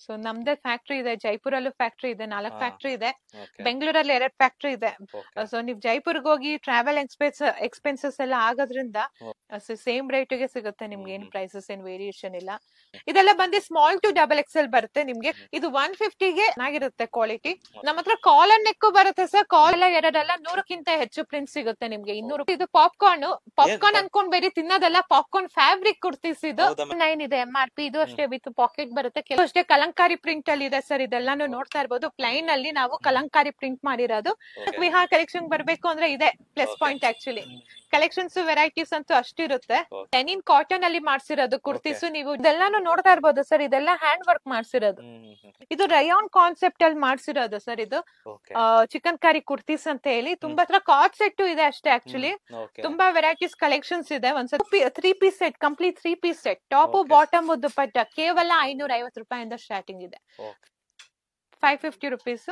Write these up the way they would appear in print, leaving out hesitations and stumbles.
So ನಮ್ದೇ factory ಇದೆ, ಜೈಪುರಲ್ಲೂ factory ಇದೆ, 4 ಹಾ. ಫ್ಯಾಕ್ಟ್ರಿ ಇದೆ, Okay. ಬೆಂಗಳೂರಲ್ಲಿ 2 ಫ್ಯಾಕ್ಟ್ರಿ ಇದೆ. Okay. ಸೊ ನೀವ್ ಜೈಪುರ್ಗೆ ಹೋಗಿ ಟ್ರಾವೆಲ್ ಎಕ್ಸ್ಪೆನ್ಸಸ್ ಎಲ್ಲ ಆಗೋದ್ರಿಂದ ಸೇಮ್ ರೇಟ್ ಗೆ ಸಿಗುತ್ತೆ ನಿಮ್ಗೆ. ಏನ್ ಪ್ರೈಸಸ್ ಏನ್ ವೇರಿಯೇಷನ್ ಇಲ್ಲ. ಇದೆಲ್ಲ ಬಂದು ಸ್ಮಾಲ್ ಟು XXL ಬರುತ್ತೆ ನಿಮ್ಗೆ. ಇದು 150ಗೆ ಚೆನ್ನಾಗಿರುತ್ತೆ ಕ್ವಾಲಿಟಿ. ನಮ್ಮ ಹತ್ರ ಕಾಲರ್ ನೆಕ್ ಬರುತ್ತೆ ಸರ್. ಕಾಲ್ ಎಲ್ಲ ಎರಡಲ್ಲ 100ಕ್ಕಿಂತ ಹೆಚ್ಚು ಪ್ರಿಂಟ್ ಸಿಗುತ್ತೆ ನಿಮ್ಗೆ. 200. ಇದು ಪಾಪ್ಕಾರ್ನ್ ಅನ್ಕೊಂಡ್ ಬೇರೆ ತಿನ್ನೋದಲ್ಲ, ಪಾಪ್ಕಾರ್ನ್ ಫ್ಯಾಬ್ರಿಕ್ ಕುರ್ತೀಸ್ ಇದು. ಹೌದಾ? 9 ಇದೆ MRP. ಇದು ಅಷ್ಟೇ ವಿತ್ ಪಾಕೆಟ್ ಬರುತ್ತೆ. ಕೆಲವು ಅಷ್ಟೇ ಕಲಂಕಾರಿ ಪ್ರಿಂಟ್ ಅಲ್ಲಿ ಇದೆ ಸರ್. ಇದೆಲ್ಲಾನು ನೋಡ್ತಾ ಇರ್ಬೋದು. ಪ್ಲೈನ್ ಅಲ್ಲಿ ನಾವು ಕಲಂಕಾರಿ ಪ್ರಿಂಟ್ ಮಾಡಿರೋದು. ವಿಹಾರ್ ಕಲೆಕ್ಷನ್ ಬರ್ಬೇಕು ಅಂದ್ರೆ ಇದೆ plus point. Actually collections varieties ಅಂತೂ ಅಷ್ಟಿರುತ್ತೆ. ಲೆನಿನ್ ಕಾಟನ್ ಅಲ್ಲಿ ಮಾಡ್ಸಿರೋದು ಕುರ್ತೀಸು. ನೀವು ಇದೆಲ್ಲಾನು ನೋಡ್ತಾ ಇರ್ಬೋದು ಸರ್. ಇದೆಲ್ಲ ಹ್ಯಾಂಡ್ ವರ್ಕ್ ಮಾಡ್ಸಿರೋದು. ಇದು ರಯಾನ್ ಕಾನ್ಸೆಪ್ಟ್ ಅಲ್ಲಿ ಮಾಡ್ಸಿರೋದು ಸರ್. ಇದು ಚಿಕನ್ ಕಾರಿ ಕುರ್ತೀಸ್ ಅಂತ ಹೇಳಿ ತುಂಬಾ ಹತ್ರ ಕಾರ್ಡ್ ಸೆಟ್ ಇದೆ ಅಷ್ಟೇ. ಆಕ್ಚುಲಿ ತುಂಬಾ ವೆರೈಟೀಸ್ ಕಲೆಕ್ಷನ್ಸ್ ಇದೆ. ಒಂದ್ಸಲ 3 piece set, complete 3 piece set, top bottom dupatta ಕೇವಲ 550 ರೂಪಾಯಿಂದ ಸ್ಟಾರ್ಟಿಂಗ್ ಇದೆ. 550 ರುಪೀಸ್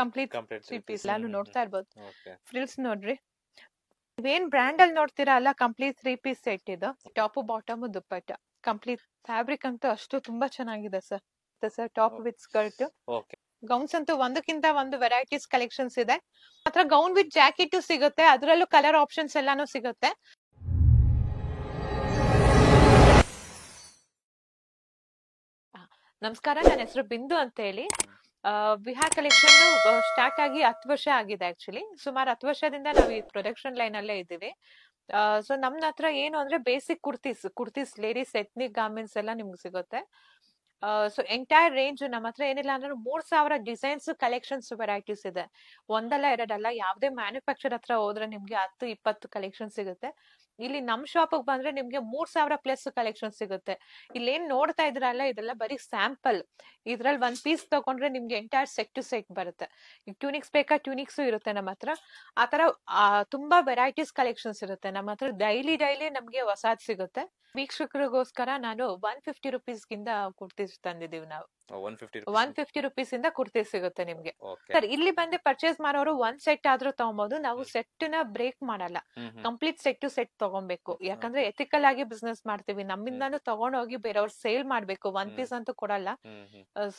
ಕಂಪ್ಲೀಟ್ 3 ಪೀಸ್. ನಾನು ನೋಡ್ತಾ ಇರ್ಬೋದು. ಫ್ರಿಲ್ಸ್ ನೋಡ್ರಿ. ಇವೇನ್ ಬ್ರ್ಯಾಂಡ್ ಅಲ್ಲಿ ನೋಡ್ತೀರಾ ಅಲ್ಲ, ಕಂಪ್ಲೀಟ್ 3 ಪೀಸ್ ಸೆಟ್ ಇದು. Top bottom dupatta complete. Fabric ಅಂತೂ ಅಷ್ಟು ತುಂಬಾ ಚೆನ್ನಾಗಿದೆ sir. Top with skirt. Gowns ಅಂತೂ ಒಂದಕ್ಕಿಂತ ಒಂದು ವೆರೈಟೀಸ್ ಕಲೆಕ್ಷನ್ಸ್ ಇದೆ. ಮಾತ್ರ ಗೌನ್ ವಿತ್ ಜಾಕೆಟ್ ಸಿಗುತ್ತೆ. ಅದರಲ್ಲೂ ಕಲರ್ ಆಪ್ಷನ್ಸ್ ಎಲ್ಲಾನು ಸಿಗುತ್ತೆ. ನಮಸ್ಕಾರ, ನನ್ನ ಹೆಸರು ಬಿಂದು ಅಂತ ಹೇಳಿ. ವಿಹಾರ್ ಕಲೆಕ್ಷನ್ ಸ್ಟಾರ್ಟ್ ಆಗಿ 10 ವರ್ಷ ಆಗಿದೆ. ಆಕ್ಚುಲಿ ಸುಮಾರು 10 ವರ್ಷದಿಂದ ನಾವು ಈ ಪ್ರೊಡಕ್ಷನ್ ಲೈನ್ ಅಲ್ಲೇ ಇದ್ದೀವಿ. ಸೊ ನಮ್ನ ಹತ್ರ ಏನು ಅಂದ್ರೆ basic kurtis ladies ethnic garments ಎಲ್ಲ ನಿಮ್ಗೆ ಸಿಗುತ್ತೆ. ಸೊ ಎಂಟೈರ್ ರೇಂಜ್ ನಮ್ಮ ಹತ್ರ ಏನಿಲ್ಲ ಅಂದ್ರೆ 3000 ಡಿಸೈನ್ಸ್ ಕಲೆಕ್ಷನ್ಸ್ ವೆರೈಟೀಸ್ ಇದೆ. ಒಂದಲ್ಲ ಎರಡಲ್ಲ. ಯಾವ್ದೇ ಮ್ಯಾನುಫ್ಯಾಕ್ಚರ್ ಹತ್ರ ಹೋದ್ರೆ ನಿಮ್ಗೆ 10-20 ಕಲೆಕ್ಷನ್ ಸಿಗುತ್ತೆ. ಇಲ್ಲಿ ನಮ್ ಶಾಪ್ ಬಂದ್ರೆ ನಿಮ್ಗೆ 3000 ಪ್ಲಸ್ ಕಲೆಕ್ಷನ್ ಸಿಗುತ್ತೆ. ಇಲ್ಲೇನ್ ನೋಡ್ತಾ ಇದ್ರಲ್ಲ, ಇದೆಲ್ಲ ಬರೀ ಸ್ಯಾಂಪಲ್. ಇದ್ರಲ್ಲಿ 1 ಪೀಸ್ ತಗೊಂಡ್ರೆ ನಿಮ್ಗೆ ಎಂಟೈರ್ ಸೆಟ್ ಟು ಸೆಟ್ ಬರುತ್ತೆ. ಟ್ಯೂನಿಕ್ಸ್ ಬೇಕಾ, ಟ್ಯೂನಿಕ್ಸ್ ಇರುತ್ತೆ ನಮ್ಮ ಹತ್ರ. ಆತರ ತುಂಬಾ ವೆರೈಟೀಸ್ ಕಲೆಕ್ಷನ್ಸ್ ಇರುತ್ತೆ ನಮ್ಮ ಹತ್ರ. ಡೈಲಿ ನಮ್ಗೆ ಹೊಸಾದ್ ಸಿಗುತ್ತೆ. ವೀಕ್ಷಕರಿಗೋಸ್ಕರ ನಾನು 150 ರುಪೀಸ್ಗಿಂದ ಕುರ್ತೀಸ್ ತಂದಿದೀವಿ ನಾವು. 150 ರುಪೀಸ್ ಇಂದ ಕುರ್ತಿ ಸಿಗುತ್ತೆ ನಿಮ್ಗೆ ಸರ್. ಇಲ್ಲಿ ಬಂದು ಪರ್ಚೇಸ್ ಮಾಡೋರು 1 ಸೆಟ್ ಆದ್ರೂ ತಗೊಬಹುದು. ನಾವು ಸೆಟ್ ನ ಬ್ರೇಕ್ ಮಾಡಲ್ಲ. ಕಂಪ್ಲೀಟ್ ಸೆಟ್ ಟು ಸೆಟ್ ತಗೊಬೇಕು. ಯಾಕಂದ್ರೆ ಎಥಿಕಲ್ ಆಗಿ ಬಿಸ್ನೆಸ್ ಮಾಡ್ತೀವಿ. ನಮ್ಮಿಂದಾನು ತಗೊಂಡೋಗಿ ಬೇರೆಯವ್ರು ಸೇಲ್ ಮಾಡ್ಬೇಕು. 1 ಪೀಸ್ ಅಂತೂ ಕೊಡಲ್ಲ.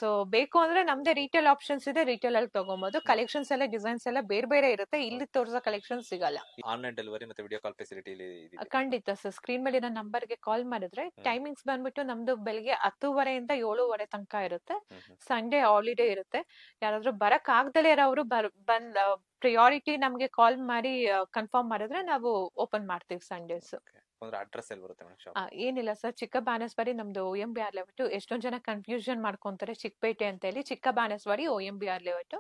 ಸೊ ಬೇಕು ಅಂದ್ರೆ ನಮ್ದೇ ರಿಟೇಲ್ ಆಪ್ಷನ್ಸ್ ಇದೆ. ರಿಟೇಲ್ ಅಲ್ಲಿ ತಗೊಬಹುದು. ಕಲೆಕ್ಷನ್ಸ್ ಎಲ್ಲ ಡಿಸೈನ್ಸ್ ಎಲ್ಲ ಬೇರೆ ಇರುತ್ತೆ. ಇಲ್ಲಿ ತೋರಿಸೋ ಕಲೆಕ್ಷನ್ ಸಿಗಲ್ಲ. ಆನ್ಲೈನ್ ಡೆಲಿವರಿ ಮತ್ತೆ ವಿಡಿಯೋ ಕಾಲ್ ಫೆಸಿಲಿಟಿ ಖಂಡಿತ ಸರ್. ಸ್ಕ್ರೀನ್ ಮೇಲೆ ನನ್ನ ನಂಬರ್ಗೆ ಕಾಲ್ ಮಾಡಿದ್ರೆ ಟೈಮಿಂಗ್ಸ್ ಬಂದ್ಬಿಟ್ಟು ನಮ್ದು ಬೆಳಿಗ್ಗೆ 10:30 7:30 ತನಕ ಇರುತ್ತೆ. ಸಂಡೇ ಹಾಲಿಡೇ ಇರುತ್ತೆ. ಯಾರಾದ್ರೂ ಬರಕ್ ಆಗ್ದಲೇ ಇರೋರು ಬಂದ್ ಪ್ರಿಯಾರಿಟಿ ನಮ್ಗೆ ಕಾಲ್ ಮಾಡಿ ಕನ್ಫರ್ಮ್ ಮಾಡಿದ್ರೆ ನಾವು ಓಪನ್ ಮಾಡ್ತೀವಿ ಸಂಡೇಸ್. ಅಡ್ರೆಸ್ ಎಲ್ಲಿ ಬರುತ್ತೆ ಮೇಡಂ ಶಾಪ್? ಏನಿಲ್ಲ ಸರ್, ಚಿಕ್ಕ ಬಾಣಸ್ವಾಡಿ ನಮ್ದು OMBR ಲೇಔಟ್. ಎಷ್ಟೊಂದ್ ಜನ ಕನ್ಫ್ಯೂಷನ್ ಮಾಡ್ಕೊಂತಾರೆ ಚಿಕ್ಕಪೇಟೆ ಅಂತ ಹೇಳಿ. ಚಿಕ್ಕ ಬಾಣಸ್ವಾಡಿ OMBR ಲೇಔಟ್.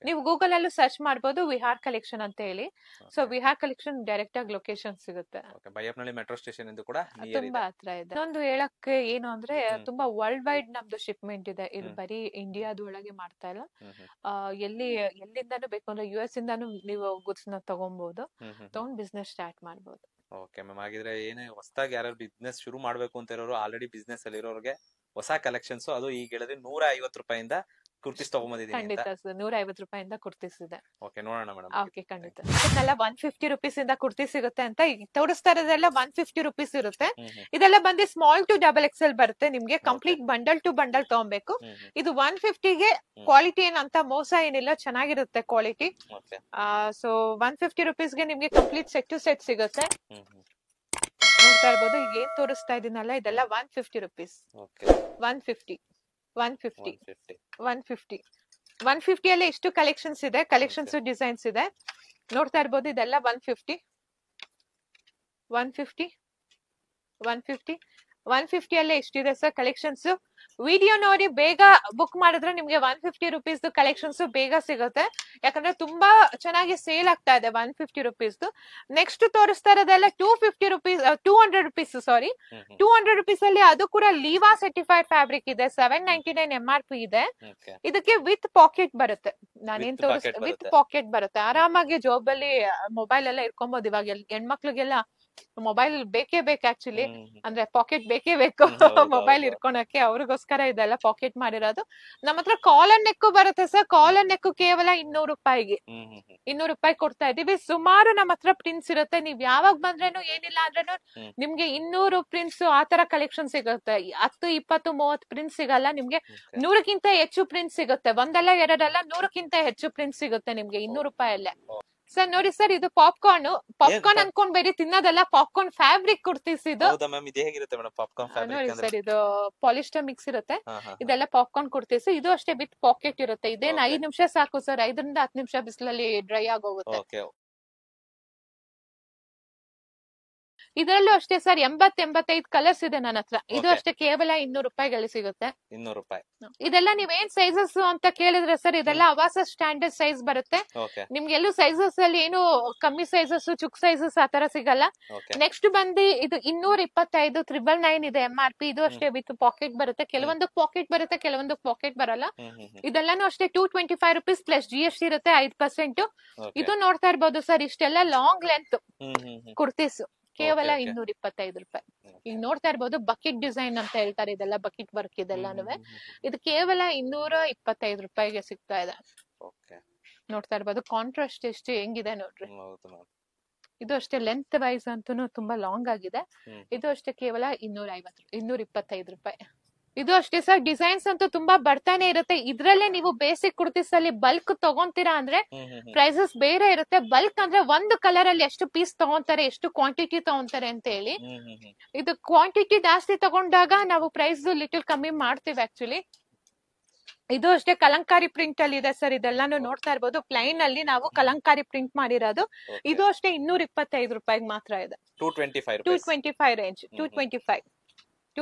ನೀವು ಗೂಗಲ್ ಅಲ್ಲೂ ಸರ್ಚ್ ಮಾಡ್ಬೋದು ವಿಹಾರ್ ಕಲೆಕ್ಷನ್ ಅಂತ ಹೇಳಿ. ಸೊ ವಿಹಾರ್ ಕಲೆಕ್ಷನ್ ಡೈರೆಕ್ಟ್ ಆಗಿ ಲೊಕೇಶನ್ ಸಿಗುತ್ತೆ. ಬೈಯಪ್ಪನಹಳ್ಳಿ ಮೆಟ್ರೋ ಸ್ಟೇಷನ್ ಇಂದ ಕೂಡ ತುಂಬಾ ಹತ್ರ ಇದೆ. ಇನ್ನೊಂದು ಹೇಳಕ್ಕೆ ಏನು ಅಂದ್ರೆ ತುಂಬಾ ವರ್ಲ್ಡ್ ವೈಡ್ ನಮ್ದು ಶಿಪ್ಮೆಂಟ್ ಇದೆ. ಇದು ಬರೀ ಇಂಡಿಯಾದೊಳಗೆ ಮಾಡ್ತಾ ಇಲ್ಲ. ಎಲ್ಲಿಂದಾನು ಬೇಕು ಅಂದ್ರೆ US ಇಂದಾನು ನೀವು ಗುಡ್ಸ್ ನ ತಗೊಬಹುದು. ತಗೊಂಡ್ ಬಿಸ್ನೆಸ್ ಸ್ಟಾರ್ಟ್ ಮಾಡ್ಬೋದು. Okay ma'am. ಹಾಗಿದ್ರೆ ಏನೇ ಹೊಸದಾಗಿ ಯಾರು ಬಿಸ್ನೆಸ್ ಶುರು ಮಾಡ್ಬೇಕು ಅಂತ ಇರೋರು, ಆಲ್ರೆಡಿ ಬಿಸ್ನೆಸ್ ಅಲ್ಲಿ ಇರೋರಿಗೆ ಹೊಸ ಕಲೆಕ್ಷನ್ಸ್, ಅದು ಈಗ ಹೇಳಿದ್ರೆ 150 ರೂಪಾಯಿಂದ ಕುರ್ತೀಸ್ ತಗೊಂಬಂದಿದ್ದೀನಿ. ಖಂಡಿತ ಸರ್, 150 ರೂಪಾಯಿಂದ ಕುರ್ತೀಸ್ ಇದೆ. ಓಕೆ, ನೋಡೋಣ ಮೇಡಮ್. ಓಕೆ, ಖಂಡಿತ. ಇದೆಲ್ಲ 150 ರುಪೀಸ್ ಇಂದ ಕುರ್ತಿ ಸಿಗುತ್ತೆ ಅಂತ ಈಗ ತೋರಿಸ್ತಾ ಇರೋದೆಲ್ಲ 150 ರುಪೀಸ್ ಇರುತ್ತೆ. ಇದೆಲ್ಲ ಬಂದು ಸ್ಮಾಲ್ ಟು XXL ಬರುತ್ತೆ ನಿಮ್ಗೆ. ಕಂಪ್ಲೀಟ್ ಬಂಡಲ್ ಟು ಬಂಡಲ್ ತಗೊಬೇಕು. ಇದು 150ಗೆ ಕ್ವಾಲಿಟಿ ಏನಂತ ಮೋಸ ಏನಿಲ್ಲ, ಚೆನ್ನಾಗಿರುತ್ತೆ ಕ್ವಾಲಿಟಿ. ಸೊ 150 ರುಪೀಸ್ಗೆ ನಿಮ್ಗೆ ಕಂಪ್ಲೀಟ್ ಸೆಟ್ ಟು ಸೆಟ್ ಸಿಗುತ್ತೆ. ನೋಡ್ತಾ ಇರ್ಬೋದು. ಈಗ ಏನ್ ತೋರಿಸ್ತಾ ಇದೀನಲ್ಲ, ಇದೆಲ್ಲ 150 ರುಪೀಸ್. 150 ಅಲ್ಲಿ ಎಷ್ಟು ಕಲೆಕ್ಷನ್ಸ್ ಇದೆ, ಕಲೆಕ್ಷನ್ಸ್ ಡಿಸೈನ್ಸ್ ಇದೆ. ನೋಡ್ತಾ ಇರ್ಬೋದು. ಇದೆಲ್ಲ 150 ಅಲ್ಲೇ ಎಷ್ಟಿದೆ ಸರ್ ಕಲೆಕ್ಷನ್ಸ್. ವಿಡಿಯೋ ನೋಡಿ ಬೇಗ ಬುಕ್ ಮಾಡಿದ್ರೆ ನಿಮ್ಗೆ 150 ರುಪೀಸ್ ಕಲೆಕ್ಷನ್ಸ್ ಬೇಗ ಸಿಗುತ್ತೆ. ಯಾಕಂದ್ರೆ ತುಂಬಾ ಚೆನ್ನಾಗಿ ಸೇಲ್ ಆಗ್ತಾ ಇದೆ 150 ರುಪೀಸ್. ನೆಕ್ಸ್ಟ್ ತೋರಿಸ್ತಾ ಇರೋದೆಲ್ಲ 200 ರುಪೀಸ್ ಅಲ್ಲಿ. ಅದು ಕೂಡ ಲೀವಾ ಸರ್ಟಿಫೈಡ್ ಫ್ಯಾಬ್ರಿಕ್ ಇದೆ. 799 MRP ಇದೆ. ಇದಕ್ಕೆ ವಿತ್ ಪಾಕೆಟ್ ಬರುತ್ತೆ. ನಾನೇನ್ ವಿತ್ ಪಾಕೆಟ್ ಬರುತ್ತೆ. ಆರಾಮಾಗಿ ಜಾಬ್ ಅಲ್ಲಿ ಮೊಬೈಲ್ ಎಲ್ಲ ಇಟ್ಕೊಬಹುದು. ಇವಾಗ ಹೆಣ್ಮಕ್ಳಿಗೆಲ್ಲ ಮೊಬೈಲ್ ಬೇಕೇ ಬೇಕು ಆಕ್ಚುಲಿ, ಹ್ಮ್ ಹ್ಮ್ ಅಂದ್ರೆ ಪಾಕೆಟ್ ಬೇಕೇ ಬೇಕು ಹೌದು ಮೊಬೈಲ್ ಹೌದು. ಇಟ್ಕೊಳಕ್ಕೆ, ಅವ್ರಿಗೋಸ್ಕರ ಇದೆಲ್ಲ ಪಾಕೆಟ್ ಮಾಡಿರೋದು. ನಮ್ಮ ಹತ್ರ ಕಾಲರ್ ನೆಕ್ ಬರುತ್ತೆ ಸರ್, ಕಾಲರ್ ನೆಕ್ ಕೇವಲ 200 ರೂಪಾಯಿಗೆ, ಹ್ಮ್ ಹ್ಮ್ ಹ್ಮ್ 200 ರೂಪಾಯಿ ಕೊಡ್ತಾ ಇದೀವಿ. ಸುಮಾರು ನಮ್ಮ ಹತ್ರ ಪ್ರಿಂಟ್ಸ್ ಇರುತ್ತೆ, ನೀವ್ ಯಾವಾಗ ಬಂದ್ರೇನು ಏನಿಲ್ಲ ಅಂದ್ರೇನು ಹ್ಮ್ ನಿಮ್ಗೆ 200 ಪ್ರಿಂಟ್ಸ್ ಆತರ ಕಲೆಕ್ಷನ್ ಸಿಗುತ್ತೆ. 10, 20, 30 ಪ್ರಿಂಟ್ಸ್ ಸಿಗಲ್ಲ ನಿಮ್ಗೆ, ಓಕೆ 100ಕ್ಕಿಂತ ಹೆಚ್ಚು ಪ್ರಿಂಟ್ ಸಿಗುತ್ತೆ. ಒಂದಲ್ಲ ಎರಡಲ್ಲ, 100ಕ್ಕಿಂತ ಹೆಚ್ಚು ಪ್ರಿಂಟ್ ಸಿಗುತ್ತೆ ನಿಮ್ಗೆ 200 ರೂಪಾಯಲ್ಲೇ. ಸರ್ ನೋಡಿ ಸರ್, ಇದು ಪಾಪ್ಕಾರ್ನ್. ಪಾಪ್ಕಾರ್ನ್ ಅನ್ಕೊಂಡ್ಬೇಡಿ, ತಿನ್ನೋದಲ್ಲ, ಪಾಪ್ಕಾರ್ನ್ ಫ್ಯಾಬ್ರಿಕ್ ಕುರ್ತೀಸ್ ಇದು. ಹೌದಾ ಮ್ಯಾಮ್, ಇದು ಹೇಗಿರುತ್ತೆ ಮೇಡಮ್ ಪಾಪ್ಕಾರ್ನ್ ಫ್ಯಾಬ್ರಿಕ್ ನೋಡಿ ಅಂದ್ರೆ? ಸರ್, ಇದು ಪಾಲಿಸ್ಟರ್ ಮಿಕ್ಸ್ ಇರುತ್ತೆ, ಹಾ ಹಾ ಇದೆಲ್ಲ ಪಾಪ್ಕಾರ್ನ್ ಕುರ್ತೀಸ್. ಇದು ಅಷ್ಟೇ ವಿತ್ ಪಾಕೆಟ್ ಇರುತ್ತೆ. ಇದೇನ್ Okay. 5 ನಿಮಿಷ ಸಾಕು ಸರ್, 5ರಿಂದ 10 ನಿಮಿಷ ಬಿಸಿಲಲ್ಲಿ ಡ್ರೈ ಆಗೋಗುತ್ತೆ. ಓಕೆ. ಇದರಲ್ಲೂ ಅಷ್ಟೇ ಸರ್, 80-85 ಕಲರ್ಸ್ ಇದೆ ನನ್ನ ಹತ್ರ. ಇದು Okay. ಅಷ್ಟೇ ಕೇವಲ 200 ರೂಪಾಯಿಗಳಲ್ಲಿ ಸಿಗುತ್ತೆ. 200 ರೂಪಾಯಿ. ಇದೆಲ್ಲ ನೀವೇನ್ ಸೈಜಸ್ ಅಂತ ಕೇಳಿದ್ರೆ ಸರ್, ಇದೆಲ್ಲ ಅವಾಸ ಸ್ಟ್ಯಾಂಡರ್ಡ್ ಸೈಜ್ ಬರುತ್ತೆ. ಓಕೆ ನಿಮ್ಗೆ ಎಲ್ಲೂ ಸೈಜಸ್ ಅಲ್ಲಿ ಏನು ಕಮ್ಮಿ ಸೈಜಸ್, ಚುಕ್ ಸೈಜಸ್ ಆತರ ಸಿಗಲ್ಲ. ಓಕೆ. ನೆಕ್ಸ್ಟ್ ಬಂದು ಇದು 225 999 ಇದೆ MRP. ಇದು ಅಷ್ಟೇ ವಿತ್ ಪಾಕೆಟ್ ಬರುತ್ತೆ. ಕೆಲವೊಂದು ಪಾಕೆಟ್ ಬರುತ್ತೆ, ಕೆಲವೊಂದು ಪಾಕೆಟ್ ಬರಲ್ಲ. ಹ್ಮ್ ಹ್ಮ್ ಹ್ಮ್ ಇದೆಲ್ಲಾನು ಅಷ್ಟೇ 225 rupees ಪ್ಲಸ್ GST ಇರುತ್ತೆ 5%. ಓಕೆ. ಇದು ನೋಡ್ತಾ ಇರ್ಬೋದು ಸರ್, ಇಷ್ಟೆಲ್ಲ ಲಾಂಗ್ ಲೆಂತ್ ಹ್ಮ್ ಹ್ಮ್ ಹ್ಮ್ ಕುರ್ತೀಸ್ ಕೇವಲ Okay, okay. 225 ರೂಪಾಯಿ. Okay. ಈಗ ನೋಡ್ತಾ ಇರ್ಬೋದು, ಬಕೆಟ್ ಡಿಸೈನ್ ಅಂತ ಹೇಳ್ತಾರೆ, ಇದೆಲ್ಲ ಬಕೆಟ್ ವರ್ಕ್ ಇದೆಲ್ಲಾನು. ಹ್ಮ್ ಹ್ಮ್ ಹ್ಮ್ ಇದು ಕೇವಲ 225 ರೂಪಾಯಿಗೆ ಸಿಗ್ತಾ ಇದೆ. ಓಕೆ. ನೋಡ್ತಾ ಇರ್ಬೋದು ಕಾಂಟ್ರಾಸ್ಟ್ ಎಷ್ಟು ಹೆಂಗಿದೆ ನೋಡ್ರಿ. ಹೌದು ಮ್ಯಾಮ್. ಇದು ಅಷ್ಟೇ ಲೆಂತ್ ವೈಸ್ ಅಂತೂ ತುಂಬಾ ಲಾಂಗ್ ಆಗಿದೆ. ಹ್ಮ್ ಇದು ಅಷ್ಟೇ ಕೇವಲ 225 ರೂಪಾಯಿ. ಇದು ಅಷ್ಟೇ ಸರ್, ಡಿಸೈನ್ಸ್ ಅಂತೂ ತುಂಬಾ ಬರ್ತಾನೆ ಇರುತ್ತೆ. ಇದ್ರಲ್ಲೇ ನೀವು ಬೇಸಿಕ್ ಕುರ್ತೀಸ್ ಅಲ್ಲಿ ಬಲ್ಕ್ ತಗೊಂತೀರಾ ಅಂದ್ರೆ ಹ್ಮ್ ಹ್ಮ್ ಹ್ಮ್ ಪ್ರೈಸಸ್ ಬೇರೆ ಇರುತ್ತೆ. ಬಲ್ಕ್ ಅಂದ್ರೆ ಒಂದು ಕಲರ್ ಅಲ್ಲಿ ಎಷ್ಟು ಪೀಸ್ ತಗೊಂತಾರೆ, ಎಷ್ಟು ಕ್ವಾಂಟಿಟಿ ತಗೊಂತಾರೆ ಅಂತ ಹೇಳಿ. ಹ್ಮ್ ಹ್ಮ್ ಹ್ಮ್ ಇದು ಕ್ವಾಂಟಿಟಿ ಜಾಸ್ತಿ ತಗೊಂಡಾಗ ನಾವು ಪ್ರೈಸ್ ಲಿಟಲ್ ಕಮ್ಮಿ ಮಾಡ್ತೀವಿ ಆಕ್ಚುಲಿ. ಇದು ಅಷ್ಟೇ ಕಲಂಕಾರಿ ಪ್ರಿಂಟ್ ಅಲ್ಲಿ ಇದೆ ಸರ್, ಇದೆಲ್ಲಾನು ನೋಡ್ತಾ ಇರ್ಬೋದು. ಪ್ಲೈನ್ ಅಲ್ಲಿ ನಾವು ಕಲಂಕಾರಿ ಪ್ರಿಂಟ್ ಮಾಡಿರೋದು. Okay. ಇದು ಅಷ್ಟೇ 225 ರೂಪಾಯಿಗೆ ಮಾತ್ರ ಇದೆ. 225 ರೂಪೀಸ್. 225 ರೇಂಜ್, ಹ್ಮ್. 225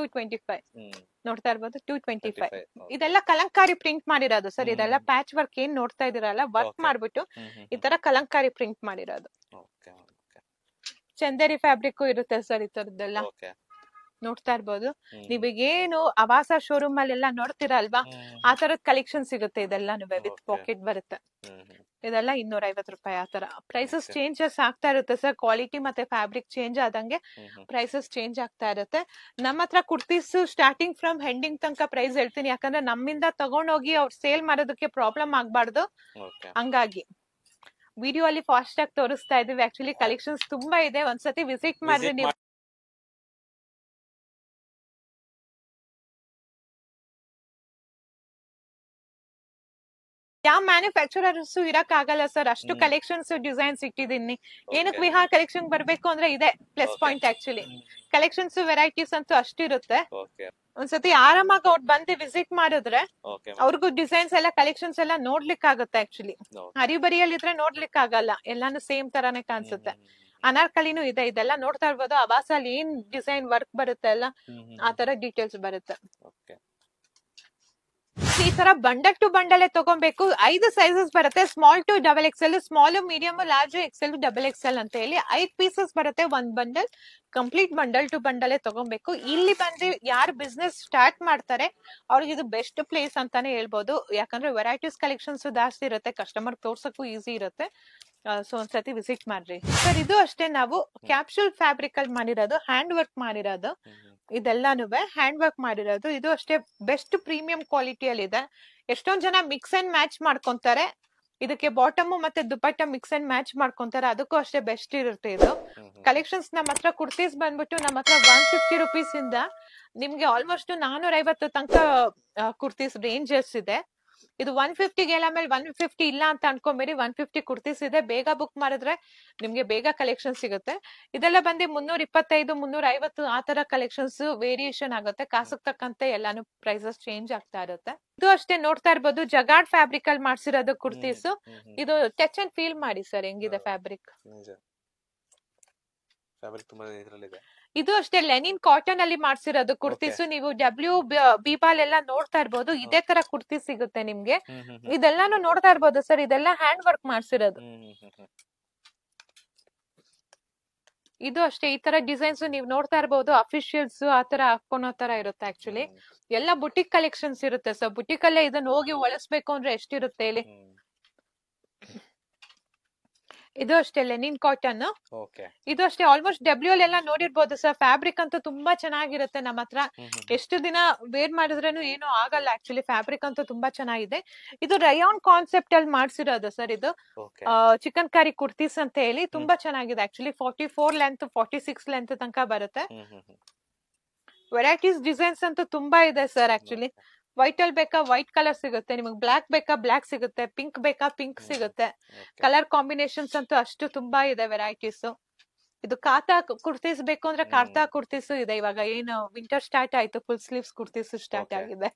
ಹ್ಮ್ ನೋಡ್ತಾ ಇರ್ಬೋದು. 225 25. ಇದೆಲ್ಲ ಕಲಂಕಾರಿ ಪ್ರಿಂಟ್ ಮಾಡಿರೋದು ಸರ್. ಹ್ಮ್. ಇದೆಲ್ಲ ಪ್ಯಾಚ್ ವರ್ಕ್ ಏನ್ ನೋಡ್ತಾ ಇದೀರಲ್ಲ, ವರ್ಕ್ Okay. ಮಾಡ್ಬಿಟ್ಟು ಹ್ಮ್ ಹ್ಮ್ ಈ ತರ ಕಲಂಕಾರಿ ಪ್ರಿಂಟ್ ಮಾಡಿರೋದು. ಓಕೆ ಓಕೆ ಚಂದೇರಿ ಫ್ಯಾಬ್ರಿಕ್ ಇರುತ್ತೆ ಸರ್, ಈ ತರದ್ದೆಲ್ಲ ಓಕೆ. ನೋಡ್ತಾ ಇರ್ಬೋದು. ಹ್ಮ್ ನೀವಿಗೇನು ಅವಾಸ ಶೋರೂಮ್ ಅಲ್ಲಿ ಎಲ್ಲ ನೋಡ್ತೀರಾ ಅಲ್ವಾ, ಆ ತರದ್ ಕಲೆಕ್ಷನ್ ಸಿಗುತ್ತೆ. ಇದೆಲ್ಲಾನು ವಿತ್ Okay. ಪಾಕೆಟ್ ಬರುತ್ತೆ. ಹ್ಮ್ ಹ್ಮ್ ಇದೆಲ್ಲ 250 ರೂಪಾಯಿ. ಆ ತರ ಪ್ರೈಸಸ್ Okay. ಚೇಂಜಸ್ ಆಗ್ತಾ ಇರುತ್ತೆ ಸರ್. ಕ್ವಾಲಿಟಿ ಮತ್ತೆ ಫ್ಯಾಬ್ರಿಕ್ ಚೇಂಜ್ ಆದಂಗೆ ಹ್ಮ್ ಹ್ಮ್ ಪ್ರೈಸಸ್ ಚೇಂಜ್ ಆಗ್ತಾ ಇರುತ್ತೆ. ನಮ್ಮ ಹತ್ರ ಕುರ್ತೀಸ್ ಸ್ಟಾರ್ಟಿಂಗ್ ಫ್ರಮ್ ಹೆಂಡಿಂಗ್ ತನಕ ಪ್ರೈಸ್ ಹೇಳ್ತೀನಿ, ಯಾಕಂದ್ರೆ ನಮ್ಮಿಂದ ತಗೊಂಡೋಗಿ ಅವ್ರು ಸೇಲ್ ಮಾಡೋದಕ್ಕೆ ಪ್ರಾಬ್ಲಮ್ ಆಗ್ಬಾರ್ದು. ಓಕೆ. ಹಂಗಾಗಿ ವಿಡಿಯೋ ಅಲ್ಲಿ ಫಾಸ್ಟ್ ಆಗಿ ತೋರಿಸ್ತಾ ಇದೀವಿ. ಆಕ್ಚುಲಿ ಕಲೆಕ್ಷನ್ಸ್ ತುಂಬಾ ಇದೆ, ಒಂದ್ಸತಿ ವಿಸಿಟ್ ಮಾಡ್ರಿ Visit ನೀವು. ಯಾವ ಮ್ಯಾನುಫ್ಯಾಕ್ಚರರ್ಸ್ ಇರಕ್ ಆಗಲ್ಲ ಸರ್, ಅಷ್ಟು ಹ್ಮ್. ಕಲೆಕ್ಷನ್ಸ್ ಡಿಸೈನ್ಸ್ ಇಟ್ಟಿದ್ದೀನಿ. ಏನಕ್ಕೆ Okay. ವಿಹಾರ್ ಕಲೆಕ್ಷನ್ ಬರ್ಬೇಕು ಅಂದ್ರೆ ಇದೆ plus Okay. Point actually. Collections varieties ಅಂತೂ ಅಷ್ಟಿರುತ್ತೆ. ಓಕೆ ಒಂದ್ಸತಿ ಆರಾಮಾಗಿ ಅವ್ರು ಬಂದು ವಿಸಿಟ್ ಮಾಡಿದ್ರೆ ಓಕೆ ಅವ್ರಿಗೂ ಡಿಸೈನ್ಸ್ ಎಲ್ಲ ಕಲೆಕ್ಷನ್ಸ್ ಎಲ್ಲ ನೋಡ್ಲಿಕ್ಕೆ ಆಗುತ್ತೆ ಆಕ್ಚುಲಿ. ಹರಿಬರಿಯಲ್ಲಿ ಇದ್ರೆ ನೋಡ್ಲಿಕ್ಕೆ ಆಗಲ್ಲ, ಎಲ್ಲಾನು ಸೇಮ್ ತರಾನೇ ಕಾಣಿಸುತ್ತೆ. ಅನಾರ್ಕಲಿನೂ ಇದೆ, ಇದೆಲ್ಲ ನೋಡ್ತಾ ಇರ್ಬೋದು. ಅವಾಸಲ್ಲಿ ಏನ್ ಡಿಸೈನ್ ವರ್ಕ್ ಬರುತ್ತೆ ಅಲ್ಲ, ಆ ತರ ಡೀಟೇಲ್ಸ್ ಬರುತ್ತೆ. ಓಕೆ. ಈ ತರ ಬಂಡಲ್ ಟು ಬಂಡಲ್ ತಗೊಬೇಕು. 5 ಸೈಜಸ್ ಬರುತ್ತೆ, small to double XL, small, medium, large, XL, double XL ಅಂತ ಹೇಳಿ 5 ಪೀಸಸ್ ಬರುತ್ತೆ ಒಂದ್ bundle. Complete bundle to bundle ತಗೊಬೇಕು. ಇಲ್ಲಿ ಬಂದು ಯಾರು ಬಿಸ್ನೆಸ್ ಸ್ಟಾರ್ಟ್ ಮಾಡ್ತಾರೆ ಅವ್ರಿಗೆ ಇದು ಬೆಸ್ಟ್ ಪ್ಲೇಸ್ ಅಂತಾನೆ ಹೇಳ್ಬೋದು. ಯಾಕಂದ್ರೆ ವೆರೈಟೀಸ್ ಕಲೆಕ್ಷನ್ಸ್ ಜಾಸ್ತಿ ಇರುತ್ತೆ, ಕಸ್ಟಮರ್ ತೋರ್ಸಕ್ಕೂ ಈಸಿ ಇರುತ್ತೆ. ಸೊ ಒಂದ್ಸತಿ ವಿಸಿಟ್ ಮಾಡ್ರಿ ಸರ್. ಇದು ಅಷ್ಟೇ, ನಾವು ಕ್ಯಾಪ್ಸೂಲ್ ಫ್ಯಾಬ್ರಿಕ್ ಅಲ್ಲಿ ಮಾಡಿರೋದು, ಹ್ಯಾಂಡ್ ವರ್ಕ್ ಮಾಡಿರೋದು. ಇದೆಲ್ಲಾನು ಹ್ಯಾಂಡ್ ವರ್ಕ್ ಮಾಡಿರೋದು. ಇದು ಅಷ್ಟೇ ಬೆಸ್ಟ್ ಪ್ರೀಮಿಯಂ ಕ್ವಾಲಿಟಿಯಲ್ಲಿ ಇದೆ. ಎಷ್ಟೊಂದ್ ಜನ ಮಿಕ್ಸ್ ಅಂಡ್ ಮ್ಯಾಚ್ ಮಾಡ್ಕೊಂತಾರೆ, ಇದಕ್ಕೆ ಬಾಟಮ್ ಮತ್ತೆ ದುಪಟ್ಟ ಮಿಕ್ಸ್ ಅಂಡ್ ಮ್ಯಾಚ್ ಮಾಡ್ಕೊಂತಾರೆ, ಅದಕ್ಕೂ ಅಷ್ಟೇ ಬೆಸ್ಟ್ ಇರುತ್ತೆ ಇದು. ಕಲೆಕ್ಷನ್ಸ್ ನಮ್ಮ ಹತ್ರ ಕುರ್ತೀಸ್ ಬಂದ್ಬಿಟ್ಟು ನಮ್ಮ ಹತ್ರ 150 ರೂಪೀಸ್ ಇಂದ ನಿಮ್ಗೆ ಆಲ್ಮೋಸ್ಟ್ 450 ತನಕ ಕುರ್ತೀಸ್ ರೇಂಜಸ್ ಇದೆ. ಇದು 150 ಆಮೇಲೆ 150 ಇಲ್ಲ ಅಂತ ಅನ್ಕೊಂಬೇಡಿ, 150 ಕುರ್ತೀಸ್ ಇದೆ. ಬೇಗ ಬುಕ್ ಮಾಡಿದ್ರೆ ನಿಮ್ಗೆ ಬೇಗ ಕಲೆಕ್ಷನ್ ಸಿಗುತ್ತೆ. ಇದೆಲ್ಲ ಬಂದು 325 350 ಆ ತರ ಕಲೆಕ್ಷನ್ಸ್ ವೇರಿಯೇಷನ್ ಆಗುತ್ತೆ. ಕಾಸಕ್ ತಕ್ಕಂತೆ ಎಲ್ಲಾನು ಪ್ರೈಸಸ್ ಚೇಂಜ್ ಆಗ್ತಾ ಇರುತ್ತೆ. ಇದು ಅಷ್ಟೇ ನೋಡ್ತಾ ಇರ್ಬೋದು, ಜಗಾಡ್ ಫ್ಯಾಬ್ರಿಕ್ ಅಲ್ಲಿ ಮಾಡ್ಸಿರೋದು ಕುರ್ತೀಸ್. ಇದು ಟಚ್ ಅಂಡ್ ಫೀಲ್ ಮಾಡಿ ಸರ್, ಹೆಂಗಿದೆ ಫ್ಯಾಬ್ರಿಕ್. ಫ್ಯಾಬ್ರಿಕ್ ತುಂಬಾ ಇದರಲ್ಲಿದೆ. ಇದು ಅಷ್ಟೇ ಲೆನಿನ್ ಕಾಟನ್ ಅಲ್ಲಿ ಮಾಡ್ಸಿರೋದು ಕುರ್ತೀಸ್. ನೀವು ಬಿಬಾಲ್ ಎಲ್ಲ ನೋಡ್ತಾ ಇರ್ಬೋದು, ಇದೇ ತರ ಕುರ್ತೀಸ್ ಸಿಗುತ್ತೆ ನಿಮ್ಗೆ. ಇದೆಲ್ಲಾನು ನೋಡ್ತಾ ಇರ್ಬೋದು ಸರ್, ಇದೆಲ್ಲ ಹ್ಯಾಂಡ್ ವರ್ಕ್ ಮಾಡ್ಸಿರೋದು. ಇದು ಅಷ್ಟೇ, ಈ ತರ ಡಿಸೈನ್ಸ್ ನೀವು ನೋಡ್ತಾ ಇರ್ಬೋದು. ಅಫಿಷಿಯಲ್ಸ್ ಆ ತರ ಹಾಕೊಳೋ ತರ ಇರುತ್ತೆ ಆಕ್ಚುಲಿ. ಎಲ್ಲ ಬುಟಿಕ್ ಕಲೆಕ್ಷನ್ಸ್ ಇರುತ್ತೆ ಸರ್. ಬುಟಿಕ್ ಅಲ್ಲೇ ಇದನ್ನ ಹೋಗಿ ಒಳಸ್ಬೇಕು ಅಂದ್ರೆ ಎಷ್ಟಿರುತ್ತೆ ಇಲ್ಲಿ. ಇದು ಅಷ್ಟೇ ಲೆನಿನ್ ಕಾಟನ್. ಓಕೆ. ಇದು ಅಷ್ಟೇ ಆಲ್ಮೋಸ್ಟ್ ಡಬ್ಲ್ಯೂ ಎಲ್ಲ ನೋಡಿರ್ಬೋದು ಸರ್. ಫ್ಯಾಬ್ರಿಕ್ ಅಂತೂ ತುಂಬಾ ಚೆನ್ನಾಗಿರುತ್ತೆ ನಮ್ಮ ಹತ್ರ. ಎಷ್ಟು ದಿನ ವೇರ್ ಮಾಡಿದ್ರೇನು ಏನೂ ಆಗಲ್ಲ. ಆಕ್ಚುಲಿ ಫ್ಯಾಬ್ರಿಕ್ ಅಂತೂ ತುಂಬಾ ಚೆನ್ನಾಗಿದೆ. ಇದು ರಯಾನ್ ಕಾನ್ಸೆಪ್ಟ್ ಅಲ್ಲಿ ಮಾಡ್ಸಿರೋದು ಸರ್. ಇದು ಓಕೆ. ಚಿಕನ್ ಕರಿ ಕುರ್ತೀಸ್ ಅಂತ ಹೇಳಿ ತುಂಬಾ ಚೆನ್ನಾಗಿದೆ. ಆಕ್ಚುಲಿ 44 ಲೆಂತ್ 46 ಲೆಂತ್ ತನಕ ಬರುತ್ತೆ. ವೆರೈಟೀಸ್ ಡಿಸೈನ್ಸ್ ಅಂತೂ ತುಂಬಾ ಇದೆ ಸರ್. ಆಕ್ಚುಲಿ ವೈಟ್ ಅಲ್ಲಿ ಬೇಕಾ ವೈಟ್ ಕಲರ್ ಸಿಗುತ್ತೆ, ನಿಮಗೆ ಬ್ಲಾಕ್ ಬೇಕಾ ಬ್ಲಾಕ್ ಸಿಗುತ್ತೆ, ಪಿಂಕ್ ಬೇಕಾ ಪಿಂಕ್ ಸಿಗುತ್ತೆ. ಕಲರ್ ಕಾಂಬಿನೇಷನ್ಸ್ ಅಂತೂ ಅಷ್ಟು ತುಂಬಾ ಇದೆ ವೆರೈಟೀಸ್. ಇದು ಕಾತಾ ಕುರ್ತೀಸ್ ಬೇಕು ಅಂದ್ರೆ ಕಾತಾ ಕುರ್ತೀಸ್ ಇದೆ. ಇವಾಗ ಏನು ವಿಂಟರ್ ಸ್ಟಾರ್ಟ್ ಆಯ್ತು, ಫುಲ್ ಸ್ಲೀವ್ಸ್ ಕುರ್ತೀಸ್ ಸ್ಟಾರ್ಟ್ ಆಗಿದೆ.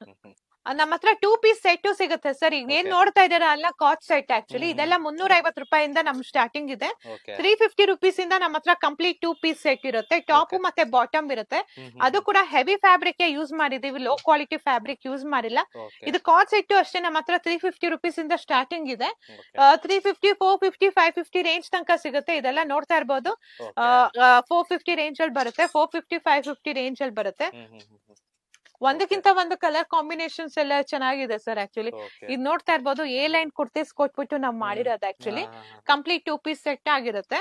ನಮ್ಮ ಹತ್ರ 2 ಪೀಸ್ ಸೆಟ್ ಸಿಗುತ್ತೆ ಸರ್. ಈಗ ಏನ್ ನೋಡ್ತಾ ಇದಾರೆ ಅಲ್ಲ ಕಾಟ್ ಸೆಟ್. ಆಕ್ಚುಲಿ ಇದೆಲ್ಲ 350 ರೂಪಾಯಿಂದ ನಮ್ ಸ್ಟಾರ್ಟಿಂಗ್ ಇದೆ. 350 ರುಪೀಸ್ ಇಂದ ನಮ್ಮ ಹತ್ರ ಕಂಪ್ಲೀಟ್ 2 ಪೀಸ್ ಸೆಟ್ ಇರುತ್ತೆ. ಟಾಪ್ ಮತ್ತೆ ಬಾಟಮ್ ಇರುತ್ತೆ. ಅದು ಕೂಡ ಹೆವಿ ಫ್ಯಾಬ್ರಿಕ್ ಯೂಸ್ ಮಾಡಿದೀವಿ, ಲೋ ಕ್ವಾಲಿಟಿ ಫ್ಯಾಬ್ರಿಕ್ ಯೂಸ್ ಮಾಡಿಲ್ಲ. ಇದು ಕಾಟ್ ಸೆಟ್ ಅಷ್ಟೇ ನಮ್ಮ ಹತ್ರ 350 ರುಪೀಸ್ ಇಂದ ಸ್ಟಾರ್ಟಿಂಗ್ ಇದೆ. 350, 450, 550 ರೇಂಜ್ ತನಕ ಸಿಗುತ್ತೆ. ಇದೆಲ್ಲ ನೋಡ್ತಾ ಇರ್ಬೋದು. 450 ರೇಂಜ್ ಅಲ್ಲಿ ಬರುತ್ತೆ, 450, 550 ರೇಂಜ್ ಅಲ್ಲಿ ಬರುತ್ತೆ. ಒಂದಕ್ಕಿಂತ ಒಂದು ಕಲರ್ ಕಾಂಬಿನೇಷನ್ಸ್ ಎಲ್ಲ ಚೆನ್ನಾಗಿದೆ ಸರ್. ಆಕ್ಚುಲಿ ಇದು ನೋಡ್ತಾ ಇರ್ಬೋದು, ಎ ಲೈನ್ ಕುರ್ತೀಸ್ ಕೊಟ್ಬಿಟ್ಟು ನಾವ್ ಮಾಡಿರೋದು. ಆಕ್ಚುಲಿ ಕಂಪ್ಲೀಟ್ 2 ಪೀಸ್ ಸೆಟ್ ಆಗಿರುತ್ತೆ.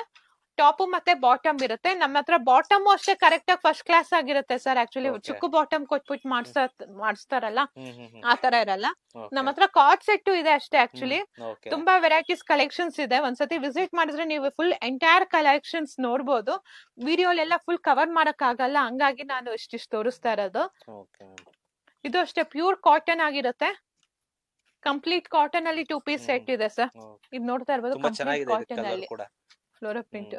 ಟಾಪ್ ಮತ್ತೆ ಬಾಟಮ್ ಇರುತ್ತೆ. ನಮ್ಮ ಹತ್ರ ಬಾಟಮ್ ಅಷ್ಟೇ ಕರೆಕ್ಟ್ ಆಗಿ ಫಸ್ಟ್ ಕ್ಲಾಸ್ ಆಗಿರುತ್ತೆ ಸರ್. ಆಕ್ಚುಲಿ ಚಿಕ್ಕ ಬಾಟಮ್ ಕೊಟ್ಬಿಟ್ಟು ಮಾಡಿಸ್ತಾರಲ್ಲ ಆ ತರ ಇರಲ್ಲ. ನಮ್ಮ ಹತ್ರ ಕಾಟ್ ಸೆಟ್ ಇದೆ ಅಷ್ಟೇ. ಆಕ್ಚುಲಿ ತುಂಬಾ ವೆರೈಟೀಸ್ ಕಲೆಕ್ಷನ್ಸ್ ಇದೆ. ಒಂದ್ಸತಿ ವಿಸಿಟ್ ಮಾಡಿದ್ರೆ ನೀವು ಫುಲ್ ಎಂಟೈರ್ ಕಲೆಕ್ಷನ್ಸ್ ನೋಡ್ಬೋದು. ವಿಡಿಯೋಲೆಲ್ಲ ಫುಲ್ ಕವರ್ ಮಾಡಕ್ ಆಗಲ್ಲ, ಹಂಗಾಗಿ ನಾನು ಇಷ್ಟಿಷ್ಟು ತೋರಿಸ್ತಾ ಇರೋದು. ಇದು ಅಷ್ಟೇ ಪ್ಯೂರ್ ಕಾಟನ್ ಆಗಿರುತ್ತೆ. ಕಂಪ್ಲೀಟ್ ಕಾಟನ್ ಅಲ್ಲಿ 2 ಪೀಸ್ ಸೆಟ್ ಇದೆ ಸರ್. ಇದು ನೋಡ್ತಾ ಇರ್ಬೋದು, ಕಂಪ್ಲೀಟ್ ಕಾಟನ್ ಅಲ್ಲಿ ಫ್ಲೋರಾ ಪ್ರಿಂಟ್.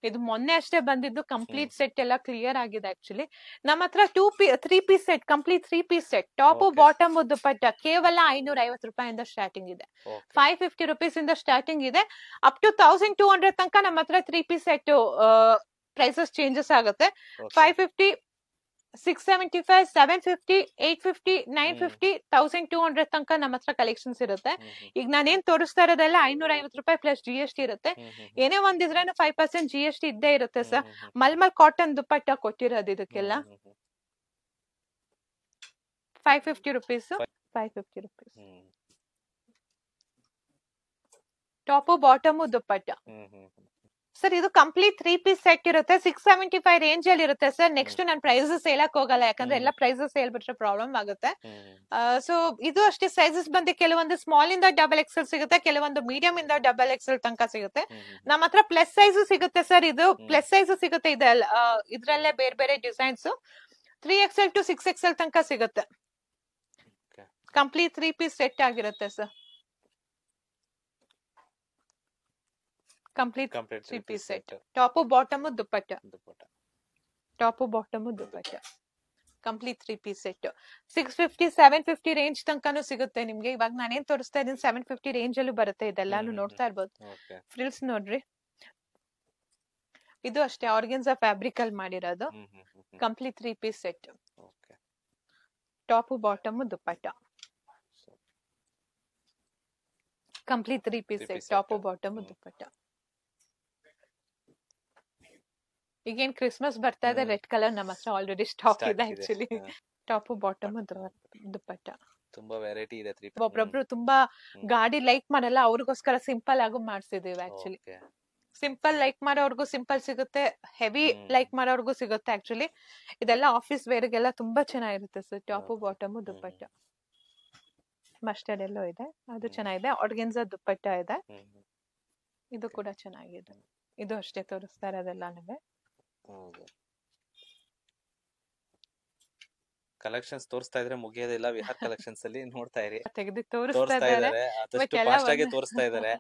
ಇದು ಮೊನ್ನೆ ಅಷ್ಟೇ ಬಂದಿದ್ದು. ಕಂಪ್ಲೀಟ್ ಸೆಟ್ ಎಲ್ಲ ಕ್ಲಿಯರ್ ಆಗಿದೆ. ಆಕ್ಚುಲಿ ನಮ್ಮ ಹತ್ರ 3 piece set, complete 3 piece set, top bottom dupatta ಕೇವಲ 550 ರೂಪಾಯಿಂದ ಸ್ಟಾರ್ಟಿಂಗ್ ಇದೆ. 550 ರುಪೀಸ್ ಇಂದ ಸ್ಟಾರ್ಟಿಂಗ್ ಇದೆ. ಅಪ್ ಟು 1200 ತನಕ ನಮ್ಮ ಹತ್ರ 3 ಪೀಸ್ ಸೆಟ್ ಪ್ರೈಸಸ್ ಚೇಂಜಸ್ ಆಗುತ್ತೆ. 550, 675, 750, 850, 950, 1200 ತನಕ ನಮ್ಮ ಹತ್ರ ಕಲೆಕ್ಷನ್ಸ್ ಇರುತ್ತೆ. ಈಗ ನಾನೇನ್ ತೋರಿಸ್ತಾ ಇರೋದೆಲ್ಲ 550 ರೂಪಾಯಿ ಪ್ಲಸ್ GST ಇರುತ್ತೆ. ಏನೇ ಒಂದಿದ್ರೇನು 5% GST ಇದ್ದೇ ಇರುತ್ತೆ ಸರ್. ಮಲ್ಮಲ್ ಕಾಟನ್ ದುಪ್ಪಟ್ಟ ಕೊಟ್ಟಿರೋದು ಇದಕ್ಕೆಲ್ಲ. 550 ರುಪೀಸ್, 550 ರುಪೀಸ್. ಟಾಪ್ ಬಾಟಮ್ ದುಪ್ಪಟ್ಟ ಸರ್. ಇದು ಕಂಪ್ಲೀಟ್ 3 ಪೀಸ್ ಸೆಟ್ ಇರುತ್ತೆ. 675 ರೇಂಜ್ ಅಲ್ಲಿ ಇರುತ್ತೆ ಸರ್. ನೆಕ್ಸ್ಟ್ ನಾನು ಪ್ರೈಸಸ್ ಹೇಳಕ್ ಹೋಗಲ್ಲ, ಯಾಕಂದ್ರೆ ಎಲ್ಲ ಪ್ರೈಸಸ್ ಹೇಳ್ಬಿಟ್ರೆ ಪ್ರಾಬ್ಲಮ್ ಆಗುತ್ತೆ. ಸೊ ಇದು ಅಷ್ಟೇ. ಸೈಜಸ್ ಬಂದು ಕೆಲವೊಂದು ಸ್ಮಾಲ್ ಇಂದ ಡಬಲ್ ಎಕ್ಸೆಲ್ ಸಿಗುತ್ತೆ, ಕೆಲವೊಂದು ಮೀಡಿಯಂ ಇಂದ ಡಬಲ್ ಎಕ್ಸೆಲ್ ತನಕ ಸಿಗುತ್ತೆ. ನಮ್ಮ ಹತ್ರ ಪ್ಲಸ್ ಸೈಜ್ ಸಿಗುತ್ತೆ ಸರ್. ಇದು ಪ್ಲಸ್ ಸೈಜ್ ಸಿಗುತ್ತೆ. ಇದ್ರಲ್ಲೇ ಬೇರೆ ಬೇರೆ ಡಿಸೈನ್ಸ್ 3XL to 6XL ತನಕ ಸಿಗುತ್ತೆ. ಕಂಪ್ಲೀಟ್ 3 ಪೀಸ್ ಸೆಟ್ ಆಗಿರುತ್ತೆ sir. Complete 3 piece set, top bottom dupatta, top bottom dupatta, complete 3 piece set. 650, 750 range ತನಕನೂ ಸಿಗುತ್ತೆ ನಿಮ್ಗೆ. ಇವಾಗ ನಾನೇನ್ ತೋರಿಸ್ತಾ ಇದ್ದೀನಿ 750 ರೇಂಜ್ ಅಲ್ಲೂ ಬರುತ್ತೆ. ಇದೆಲ್ಲಾನು ನೋಡ್ತಾ ಇರ್ಬೋದು. ಫ್ರಿಲ್ಸ್ ನೋಡ್ರಿ. ಇದು ಅಷ್ಟೇ ಆರ್ಗನ್ಸಾ ಫ್ಯಾಬ್ರಿಕ್ ಅಲ್ಲಿ ಮಾಡಿರೋದು. Complete 3 piece set, top bottom dupatta, complete 3 piece set, top bottom dupatta. ಈಗೇನ್ ಕ್ರಿಸ್ಮಸ್ ಬರ್ತಾ ಇದೆ, ರೆಡ್ ಕಲರ್ ನಮ್ಮ ಹತ್ರ ಆಲ್ರೆಡಿ ಸ್ಟಾಕ್ ಇದೆ. ಆಕ್ಚುಲಿ ಟಾಪ್ ಬಾಟಮ್ ದುಪ್ಪಟ್ಟ ತುಂಬಾ ವೆರೈಟಿ ಇದೆ. ಒಬ್ರೊಬ್ರು ತುಂಬಾ ಗಾಡಿ ಲೈಕ್ ಮಾಡಲ್ಲ, ಅವ್ರಿಗೋಸ್ಕರ ಸಿಂಪಲ್ ಆಗು ಮಾಡ್ಸಿದೀವಿ. ಆಕ್ಚುಲಿ ಸಿಂಪಲ್ ಲೈಕ್ ಮಾಡೋರ್ಗು ಸಿಂಪಲ್ ಸಿಗುತ್ತೆ, ಹೆವಿ ಲೈಕ್ ಮಾಡೋರ್ಗು ಸಿಗುತ್ತೆ. ಆಕ್ಚುಲಿ ಇದೆಲ್ಲ ಆಫೀಸ್ ವೇರ್ಗೆಲ್ಲ ತುಂಬಾ ಚೆನ್ನಾಗಿರುತ್ತೆ ಸರ್. ಟಾಪ್ ಬಾಟಮ್ ದುಪ್ಪಟ್ಟ, ಮಸ್ಟರ್ಡ್ ಎಲ್ಲೋ ಇದೆ, ಅದು ಚೆನ್ನಾಗಿದೆ. ಆರ್ಗನ್ಸಾ ದುಪ್ಪಟ್ಟ ಇದೆ, ಇದು ಕೂಡ ಚೆನ್ನಾಗಿದೆ. ಇದು ಅಷ್ಟೇ ತೋರಿಸ್ತಾ ಇರೋದೆಲ್ಲ ನಿಮಗೆ. ಕಲೆಕ್ಷನ್ಸ್ ತೋರಿಸ್ತಾ ಇದ್ರೆ ಮುಗಿಯೋದಿಲ್ಲ. ವಿಹಾರ್ ಕಲೆಕ್ಷನ್ಸ್ ಅಲ್ಲಿ ನೋಡ್ತಾ ಇರಿ, ತೆಗೆದು ತೋರಿಸ್ತಾ ಇದ್ದಾರೆ. ಆದಷ್ಟು ಫಾಸ್ಟ್ ಆಗಿ ತೋರಿಸ್ತಾ ಇದ್ದಾರೆ.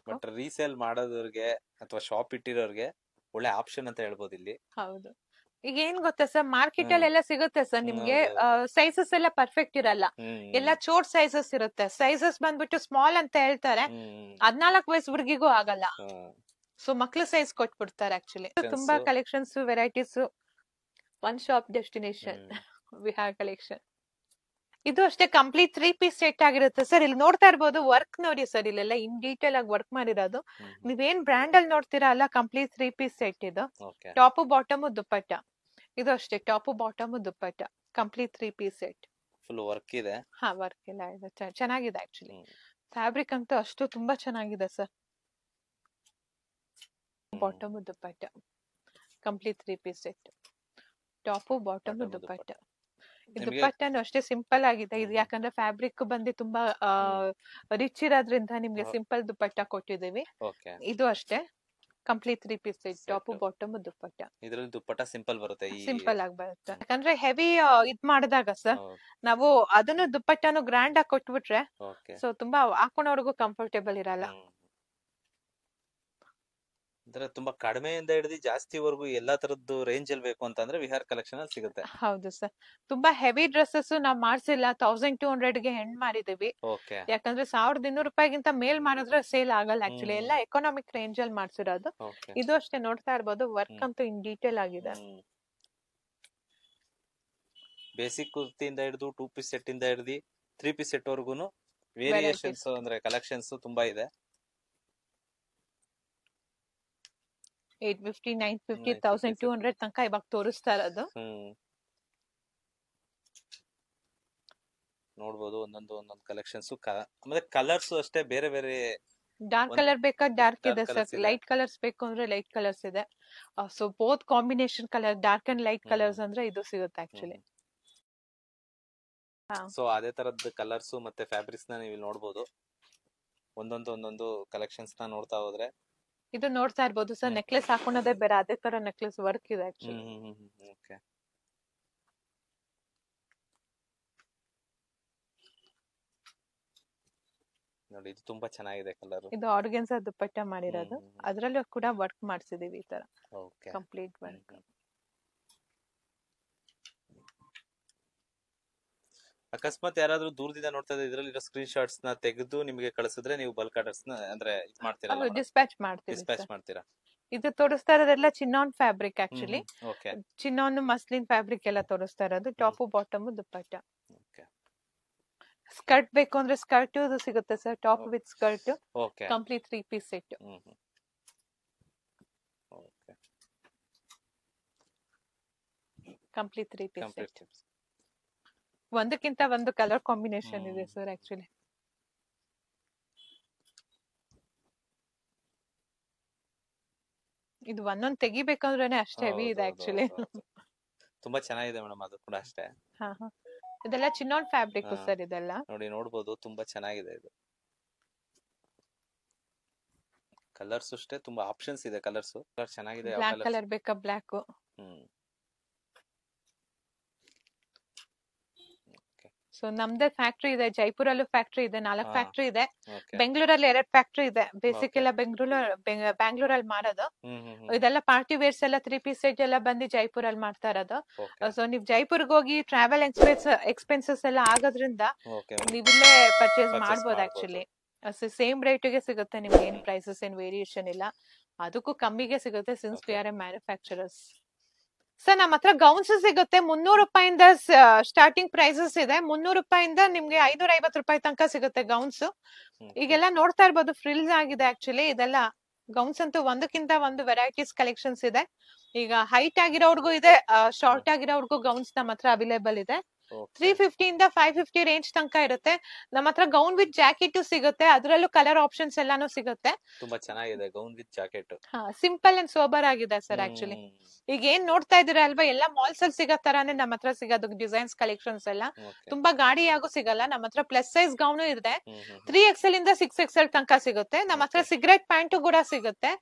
ಬಟ್ ರೀಸೇಲ್ ಮಾಡೋದವ್ರಿಗೆ ಅಥವಾ ಶಾಪ್ ಇಟ್ಟಿರೋರ್ಗೆ ಒಳ್ಳೆ ಆಪ್ಷನ್ ಅಂತ ಹೇಳ್ಬೋದು ಇಲ್ಲಿ. ಹೌದು. ಈಗ ಏನ್ ಗೊತ್ತಾ ಸರ್, ಮಾರ್ಕೆಟ್ ಅಲ್ಲಿ ಎಲ್ಲ ಸಿಗುತ್ತೆ ಸರ್ ನಿಮ್ಗೆ. ಸೈಜಸ್ ಎಲ್ಲ ಪರ್ಫೆಕ್ಟ್ ಇರಲ್ಲ, ಎಲ್ಲ ಚೋಟ್ ಸೈಜಸ್ ಇರುತ್ತೆ. ಸೈಜಸ್ ಬಂದ್ಬಿಟ್ಟು ಸ್ಮಾಲ್ ಅಂತ ಹೇಳ್ತಾರೆ, 14 ವಯಸ್ಸು ಹುಡುಗಿಗೂ ಆಗಲ್ಲ. ಸೊ ಮಕ್ಳು ಸೈಜ್ ಕೊಟ್ಬಿಡ್ತಾರೆ. ಆಕ್ಚುಲಿ ತುಂಬಾ collections varieties. One shop destination Vihar collection. ಇದು ಅಷ್ಟೇ ಕಂಪ್ಲೀಟ್ 3 ಪೀಸ್ ಸೆಟ್ ಆಗಿರುತ್ತೆ ಸರ್. ಇಲ್ಲಿ ನೋಡ್ತಾ ಇರ್ಬೋದು ವರ್ಕ್ ನೋಡಿ ಸರ್, ಇಲ್ಲೆಲ್ಲ ಇನ್ ಡೀಟೇಲ್ ಆಗಿ ವರ್ಕ್ ಮಾಡಿರೋದು. ನೀವೇನ್ ಬ್ರ್ಯಾಂಡ್ ಅಲ್ಲಿ ನೋಡ್ತೀರಾ ಅಲ್ಲ, ಕಂಪ್ಲೀಟ್ 3 ಪೀಸ್ ಸೆಟ್ ಇದು. ಟಾಪ್ ಬಾಟಮ್ ದುಪ್ಪಟ್ಟ, ಇದು ಅಷ್ಟೇ top bottom dupatta, complete 3 piece set. Full work ಇದೆ. ಹಾ, ವರ್ಕ್ ಎಲ್ಲ ಇದೆ, ಚೆನ್ನಾಗಿದೆ. ಆಕ್ಚುಲಿ ಫ್ಯಾಬ್ರಿಕ್ ಅಂತೂ ಅಷ್ಟು ತುಂಬಾ ಚೆನ್ನಾಗಿದೆ sir. Bottom dupatta, complete 3 piece set, top bottom Bottom dupatta. ಈ ನಿಮ್ಗೆ ದುಪ್ಪಟ್ಟನು ಅಷ್ಟೇ ಸಿಂಪಲ್ ಆಗಿದೆ. ಇದು ಯಾಕಂದ್ರೆ ಫ್ಯಾಬ್ರಿಕ್ ಬಂದು ತುಂಬಾ ರಿಚ್ ಇರೋದ್ರಿಂದ ನಿಮ್ಗೆ ಸಿಂಪಲ್ ದುಪ್ಪಟ್ಟ ಕೊಟ್ಟಿದೀವಿ. ಓಕೆ ಇದು ಅಷ್ಟೇ complete 3 piece set, top bottom dupatta. ಇದ್ರಲ್ಲಿ ದುಪ್ಪಟ್ಟ ಸಿಂಪಲ್ ಬರುತ್ತೆ. ಸಿಂಪಲ್ ಆಗಿ ಬರುತ್ತೆ. ಯಾಕಂದ್ರೆ ಹೆವಿ ಇದ್ ಮಾಡಿದಾಗ ಸರ್ ನಾವು ಅದನ್ನು ದುಪ್ಪಟ್ಟನು ಗ್ರ್ಯಾಂಡ್ ಆಗಿ ಕೊಟ್ಬಿಟ್ರೆ ಸೊ ತುಂಬಾ ಹಾಕೊಂಡವ್ರಿಗೂ ಕಂಫರ್ಟೇಬಲ್ ಇರಲ್ಲ. ಅಂದ್ರೆ ತುಂಬಾ ಕಡಿಮೆಯಿಂದ ಹಿಡಿದು ಜಾಸ್ತಿವರೆಗೂ ಎಲ್ಲಾ ತರದ್ದು ರೇಂಜ್ ಅಲ್ಲಿ ಬೇಕು ಅಂತಂದ್ರೆ ವಿಹಾರ್ ಕಲೆಕ್ಷನ್ ಅಲ್ಲಿ ಸಿಗುತ್ತೆ. ಹೌದು ಸರ್. ತುಂಬಾ ಹೆವಿ ಡ್ರೆಸ್ಸಸ್ ನಾವ್ ಮಾಡ್ಸಿಲ್ಲ, 1200 ಗೆ ಹೆಣ್ ಮಾಡಿದೀವಿ. ಯಾಕಂದ್ರೆ 1200 ರೂಪಾಯಿಗಿಂತ ಮೇಲ್ ಮಾಡಿದ್ರೆ ಸೇಲ್ ಆಗಲ್ಲ. ಆಕ್ಚುಲಿ ಎಲ್ಲ ಎಕನಾಮಿಕ್ ರೇಂಜ್ ಅಲ್ಲಿ ಮಾಡ್ಸಿರೋದು. ಇದು ಅಷ್ಟೇ ನೋಡ್ತಾ ಇರ್ಬೋದು, ವರ್ಕ್ ಅಂತೂ ಇನ್ ಡೀಟೇಲ್ ಆಗಿದೆ. ಬೇಸಿಕ್ ಕುರ್ತಿಯಿಂದ ಹಿಡಿದು 2 ಪೀಸ್ ಸೆಟ್ ಇಂದ ಹಿಡಿದು 3 ಪೀಸ್ ಸೆಟ್ ವರ್ಗುನು ವೇರಿಯೇಷನ್ಸ್ ಅಂದ್ರೆ ಕಲೆಕ್ಷನ್ಸ್ ತುಂಬಾ ಇದೆ. 850, 950, 1200 ತನಕ ಇವಾಗ ತೋರಿಸ್ತಾ ಇರೋದು. ನೋಡ್ಬೋದು ಒಂದೊಂದು ಕಲೆಕ್ಷನ್ಸ್. ಆಮೇಲೆ ಕಲರ್ಸ್ ಅಷ್ಟೇ ಬೇರೆ ಬೇರೆ. ಡಾರ್ಕ್ ಕಲರ್ ಬೇಕಾ ಡಾರ್ಕ್ ಇದೆ ಸರ್, ಲೈಟ್ ಕಲರ್ಸ್ ಬೇಕು ಅಂದ್ರೆ ಲೈಟ್ ಕಲರ್ಸ್ ಇದೆ. So both combination colour, dark and light colours ಅಂದ್ರೆ ಇದು ಸಿಗುತ್ತೆ ಆಕ್ಚುಲಿ. ಸೊ ಅದೇ ತರದ್ ಕಲರ್ಸ್ ಮತ್ತೆ ಫ್ಯಾಬ್ರಿಕ್ಸ್ ನ ನೀವು ನೋಡ್ಬೋದು. ಒಂದೊಂದು ಕಲೆಕ್ಷನ್ಸ್ ನ ನೋಡ್ತಾ ಹೋದ್ರೆ ಇದು ನೋಡ್ತಾ ಇರ್ಬೋದು ಸರ್, ನೆಕ್ಲೆಸ್ ಹಾಕೊಂಡದೇ ಬೇರೆ, ಅದೇ ತರ ನೆಕ್ಲೆಸ್ ವರ್ಕ್ ಇದೆ ಆಕ್ಚುಲಿ. ಓಕೆ ನೋಡಿ, ಇದು ತುಂಬಾ ಚೆನ್ನಾಗಿದೆ ಕಲರ್. ಇದು ಆರ್ಗೆನ್ಸಾ ದುಪ್ಪಟ್ಟ ಮಾಡಿರೋದು, ಅದ್ರಲ್ಲೂ ಕೂಡ ವರ್ಕ್ ಮಾಡ್ಸಿದೀವಿ ಈ ತರ ಕಂಪ್ಲೀಟ್ ವರ್ಕ್. ಅಕಸ್ಮಾತ್ ಯಾರಾದ್ರೂ ದೂರದಿಂದ ನೋಡ್ತಾ ಇದ್ರೆ ಇದ್ರಲ್ಲಿ ಸ್ಕ್ರೀನ್ ಶಾಟ್ಸ್ ನ ತೆಗೆದು ನಿಮಗೆ ಕಳಿಸಿದ್ರೆ ನೀವು ಬಲ್ಕ್ ಆರ್ಡರ್ಸ್ ನ ಅಂದ್ರೆ ಇದು ಮಾಡ್ತೀರಾ, ಡಿಸ್ಪ್ಯಾಚ್ ಮಾಡ್ತೀರಾ. ಇದು ತೋರಿಸ್ತಾ ಇರೋದೆಲ್ಲ ಚಿನ್ನಾನ್ ಫ್ಯಾಬ್ರಿಕ್ ಆಕ್ಚುಲಿ. ಚಿನ್ನಾನ್ ಮಸ್ಲಿನ್ ಫ್ಯಾಬ್ರಿಕ್ ಎಲ್ಲ ತೋರಿಸ್ತಾ ಇರೋದು. ಟಾಪು ಬಾಟಮ್ ದುಪ್ಪಟ್ಟ. ಸ್ಕರ್ಟ್ ಬೇಕು ಅಂದ್ರೆ ಸ್ಕರ್ಟ್ ಸಿಗುತ್ತೆ sir, top with skirt, complete 3 piece set. Complete 3 piece set. ಒಂದಕ್ಕಿಂತ ಒಂದು ಕಲರ್ ಕಾಂಬಿನೇಷನ್ ಇದೆ ಸರ್ ಆಕ್ಚುಲಿ. ಇದು ಒಂದೊಂದು ತೆಗಿಬೇಕಂದ್ರೆ ಅಷ್ಟೇ ಹೆವಿ ಇದೆ ಆಕ್ಚುಲಿ. ತುಂಬಾ ಚೆನ್ನಾಗಿದೆ ಮೇಡಮ್, ಅದು ಕೂಡ ಅಷ್ಟೇ. ಇದೆಲ್ಲ ಚಿನ್ನಾನ್ ಫ್ಯಾಬ್ರಿಕ್ ಸರ್, ಇದೆಲ್ಲ ನೋಡ್ಬೋದು, ತುಂಬಾ ಚೆನ್ನಾಗಿದೆ. ಇದು ಕಲರ್ಸ್ ಅಷ್ಟೇ ತುಂಬಾ ಆಪ್ಷನ್ಸ್ ಇದೆ. ಕಲರ್ಸ್ ಚೆನ್ನಾಗಿದೆ. ಬ್ಲಾಕ್ ಕಲರ್ ಬೇಕಾ ಬ್ಲಾಕ್. ಸೊ ನಮ್ದೇ ಫ್ಯಾಕ್ಟ್ರಿ ಇದೆ, ಜೈಪುರಲ್ಲೂ ಫ್ಯಾಕ್ಟ್ರಿ ಇದೆ, 4 ಫ್ಯಾಕ್ಟ್ರಿ ಇದೆ. ಬೆಂಗಳೂರಲ್ಲಿ 2 ಫ್ಯಾಕ್ಟ್ರಿ ಇದೆ. ಬೇಸಿಕ್ ಎಲ್ಲ ಬ್ಯಾಂಗ್ಳೂರಲ್ಲಿ ಮಾಡೋದು. ಇದೆಲ್ಲ ಪಾರ್ಟಿ ವೇರ್ಸ್ ಎಲ್ಲ 3 ಪೀಸ್ ಸೆಟ್ ಎಲ್ಲ ಬಂದು ಜೈಪುರಲ್ಲಿ ಮಾಡ್ತಾ ಇರೋದು. ಸೊ ನೀವ್ ಜೈಪುರ್ಗೆ ಹೋಗಿ ಟ್ರಾವೆಲ್ ಎಕ್ಸ್ಪೆನ್ಸಸ್ ಎಲ್ಲ ಆಗೋದ್ರಿಂದ ನೀವ್ ಇಲ್ಲೇ ಪರ್ಚೇಸ್ ಮಾಡ್ಬೋದು ಆಕ್ಚುಲಿ. ಸೇಮ್ ರೇಟ್ಗೆ ಸಿಗುತ್ತೆ ನಿಮ್ಗೆ, ಏನ್ ಪ್ರೈಸಸ್ ಏನ್ ವೇರಿಯೇಷನ್ ಇಲ್ಲ, ಅದಕ್ಕೂ ಕಮ್ಮಿಗೆ ಸಿಗುತ್ತೆ since we are A manufacturers. Sir ನಮ್ಮ ಹತ್ರ ಗೌನ್ಸ್ ಸಿಗುತ್ತೆ 300 ರೂಪಾಯಿಂದ ಸ್ಟಾರ್ಟಿಂಗ್ ಪ್ರೈಸಸ್ ಇದೆ. 300 ರೂಪಾಯಿಂದ ನಿಮ್ಗೆ 550 ರೂಪಾಯಿ ತನಕ ಸಿಗುತ್ತೆ ಗೌನ್ಸ್. ಈಗೆಲ್ಲ ನೋಡ್ತಾ ಇರ್ಬೋದು ಫ್ರಿಲ್ಸ್ ಆಗಿದೆ ಆಕ್ಚುಲಿ. ಇದೆಲ್ಲ ಗೌನ್ಸ್ ಅಂತೂ ಒಂದಕ್ಕಿಂತ ಒಂದು ವೆರೈಟೀಸ್ ಕಲೆಕ್ಷನ್ಸ್ ಇದೆ. ಈಗ ಹೈಟ್ ಆಗಿರೋರ್ಗೂ ಇದೆ, ಶಾರ್ಟ್ ಆಗಿರೋರ್ಗೂ ಗೌನ್ಸ್ ನಮ್ಮ ಹತ್ರ ಅವೈಲೇಬಲ್ ಇದೆ. 350 ಇಂದ 550 ರೇಂಜ್ ತನಕ ಇರುತ್ತೆ. ನಮ್ಮ ಹತ್ರ ಗೌನ್ ವಿತ್ ಜಾಕೆಟ್ ಸಿಗುತ್ತೆ, ಅದರಲ್ಲೂ ಕಲರ್ ಆಪ್ಷನ್ಸ್ ಎಲ್ಲಾನು ಸಿಗುತ್ತೆ. ತುಂಬಾ ಚೆನ್ನಾಗಿದೆ gown with jacket. Simple and sober ಆಗಿದೆ ಸರ್ ಆಕ್ಚುಲಿ. ಈಗ ಏನ್ ನೋಡ್ತಾ ಇದೀರಾ ಅಲ್ವಾ, ಎಲ್ಲಾ ಮಾಲ್ಸ್ ಅಲ್ಲಿ ಸಿಗೋ ತರಾನೇ ನಮ್ಮ ಹತ್ರ ಸಿಗೋದು ಡಿಸೈನ್ಸ್ ಕಲೆಕ್ಷನ್ಸ್ ಎಲ್ಲ. ತುಂಬಾ ಗಾಡಿಯಾಗೂ ಸಿಗಲ್ಲ. ನಮ್ಮ ಹತ್ರ ಪ್ಲಸ್ ಸೈಜ್ ಗೌನ್ ಇದೆ, 3XL ಇಂದ 6XL ತನಕ ಸಿಗುತ್ತೆ. ನಮ್ಮ ಹತ್ರ ಸಿಗರೇಟ್ ಪ್ಯಾಂಟ್ ಕೂಡ ಸಿಗುತ್ತೆ.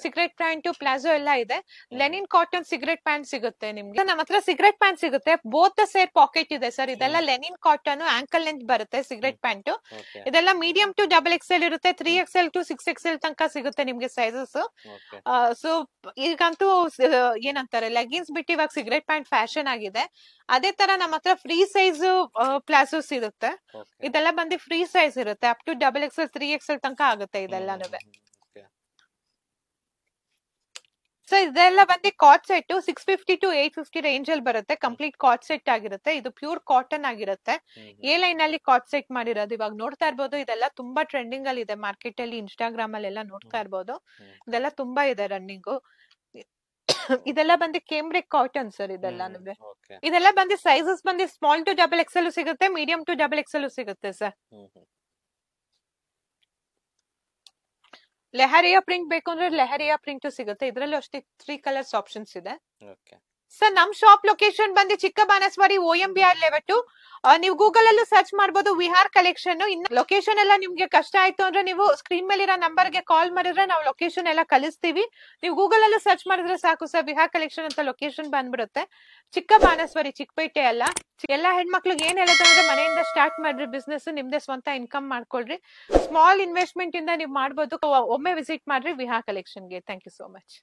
ಸಿಗರೇಟ್ ಪ್ಯಾಂಟ್ ಪ್ಲಾಜೋ ಎಲ್ಲ ಇದೆ. ಲೆನಿನ್ ಕಾಟನ್ ಸಿಗರೇಟ್ ಪ್ಯಾಂಟ್ ಸಿಗುತ್ತೆ ನಿಮ್ಗೆ. ನಮ್ಮ ಹತ್ರ ಸಿಗರೇಟ್ ಪ್ಯಾಂಟ್ ಸಿಗುತ್ತೆ, ಬೋತ್ ಸೇರ್ ಪಾಕೆಟ್ ಇದೆ ಸರ್. ಇದೆಲ್ಲ ಲೆನಿನ್ ಕಾಟನ್, ಆಂಕಲ್ ಲೆಂತ್ ಬರುತ್ತೆ ಸಿಗರೇಟ್ ಪ್ಯಾಂಟ್. ಇದೆಲ್ಲ ಮೀಡಿಯಂ ಟು XXL ಇರುತ್ತೆ, 3XL ಟು 6XL ತನಕ ಸಿಗುತ್ತೆ ನಿಮ್ಗೆ ಸೈಜಸ್. ಸೊ ಈಗಂತೂ ಏನಂತಾರೆ ಲೆಗಿನ್ಸ್ ಬಿಟ್ಟು ಇವಾಗ ಸಿಗರೇಟ್ ಪ್ಯಾಂಟ್ ಫ್ಯಾಷನ್ ಆಗಿದೆ. ಅದೇ ತರ ನಮ್ಮ ಹತ್ರ ಫ್ರೀ ಸೈಜ್ ಪ್ಲಾಸೋಸ್ ಇರುತ್ತೆ. ಇದೆಲ್ಲ ಬಂದು ಫ್ರೀ ಸೈಜ್ ಇರುತ್ತೆ, ಅಪ್ ಟು XXL 3XL ತನಕ ಆಗುತ್ತೆ ಇದೆಲ್ಲಾನು. ಸೊ ಇದೆಲ್ಲ ಬಂದು ಕಾಟ್ ಸೆಟ್ 650 to 850 ರೇಂಜ್ ಅಲ್ಲಿ ಬರುತ್ತೆ. ಕಂಪ್ಲೀಟ್ ಕಾಟ್ ಸೆಟ್ ಆಗಿರುತ್ತೆ. ಇದು ಪ್ಯೂರ್ ಕಾಟನ್ ಆಗಿರುತ್ತೆ. ಎ ಲೈನ್ ಅಲ್ಲಿ ಕಾಟ್ ಸೆಟ್ ಮಾಡಿರೋದು. ಇವಾಗ ನೋಡ್ತಾ ಇರ್ಬೋದು, ಇದೆಲ್ಲ ತುಂಬಾ ಟ್ರೆಂಡಿಂಗ್ ಅಲ್ಲಿ ಇದೆ ಮಾರ್ಕೆಟ್ ಅಲ್ಲಿ, ಇನ್ಸ್ಟಾಗ್ರಾಮ್ ಅಲ್ಲಿ ಎಲ್ಲ ನೋಡ್ತಾ ಇರ್ಬೋದು. ಇದೆಲ್ಲ ತುಂಬಾ ಇದೆ ರನ್ನಿಂಗ್. ಇದೆಲ್ಲ ಬಂದು ಕೇಮ್ರಿಕ್ ಕಾಟನ್ ಸರ್. ಇದೆಲ್ಲ ನಿಮ್ಗೆ ಇದೆಲ್ಲ ಬಂದು ಸೈಜಸ್ ಬಂದು ಸ್ಮಾಲ್ ಟು XXL ಸಿಗುತ್ತೆ, ಮೀಡಿಯಂ ಟು XXL ಸಿಗುತ್ತೆ ಸರ್. ಲೆಹರಿಯಾ ಪ್ರಿಂಟ್ ಬೇಕು ಅಂದ್ರೆ ಲೆಹರಿಯಾ ಪ್ರಿಂಟ್ ಸಿಗುತ್ತೆ. ಇದ್ರಲ್ಲೂ ಅಷ್ಟೇ 3 ಕಲರ್ಸ್ ಆಪ್ಷನ್ಸ್ ಇದೆ. ಓಕೆ. ಸರ್ ನಮ್ ಶಾಪ್ ಲೊಕೇಶನ್ ಬಂದು ಚಿಕ್ಕಬಾಣಸ್ವಾಡಿ OMBR ಲೆವೆಟ್. ನೀವು ಗೂಗಲ್ ಅಲ್ಲೂ ಸರ್ಚ್ ಮಾಡಬಹುದು ವಿಹಾರ್ ಕಲೆಕ್ಷನ್. ಇನ್ನು ಲೊಕೇಶನ್ ಎಲ್ಲ ನಿಮ್ಗೆ ಕಷ್ಟ ಆಯ್ತು ಅಂದ್ರೆ ನೀವು ಸ್ಕ್ರೀನ್ ಮೇಲೆ ಇರೋ ನಂಬರ್ ಗೆ ಕಾಲ್ ಮಾಡಿದ್ರೆ ನಾವು ಲೊಕೇಶನ್ ಎಲ್ಲ ಕಳಿಸ್ತೀವಿ. ನೀವು ಗೂಗಲ್ ಅಲ್ಲೂ ಸರ್ಚ್ ಮಾಡಿದ್ರೆ ಸಾಕು ಸರ್, ವಿಹಾರ್ ಕಲೆಕ್ಷನ್ ಅಂತ ಲೊಕೇಶನ್ ಬಂದ್ಬಿಡುತ್ತೆ. ಚಿಕ್ಕಬಾಣಸ್ವಾಡಿ, ಚಿಕ್ಕಪೇಟೆ ಅಲ್ಲ. ಎಲ್ಲಾ ಹೆಣ್ಮಕ್ಳಿಗೆ ಏನ್ ಹೇಳೋದಂದ್ರೆ ಮನೆಯಿಂದ ಸ್ಟಾರ್ಟ್ ಮಾಡ್ರಿ ಬಿಸ್ನೆಸ್, ನಿಮ್ದೇ ಸ್ವಂತ ಇನ್ಕಮ್ ಮಾಡ್ಕೊಳ್ರಿ. ಸ್ಮಾಲ್ ಇನ್ವೆಸ್ಟ್ಮೆಂಟ್ ಇಂದ ನೀವು ಮಾಡ್ಬೋದು. ಒಮ್ಮೆ ವಿಸಿಟ್ ಮಾಡ್ರಿ ವಿಹಾರ್ ಕಲೆಕ್ಷನ್ ಗೆ. Thank you so much.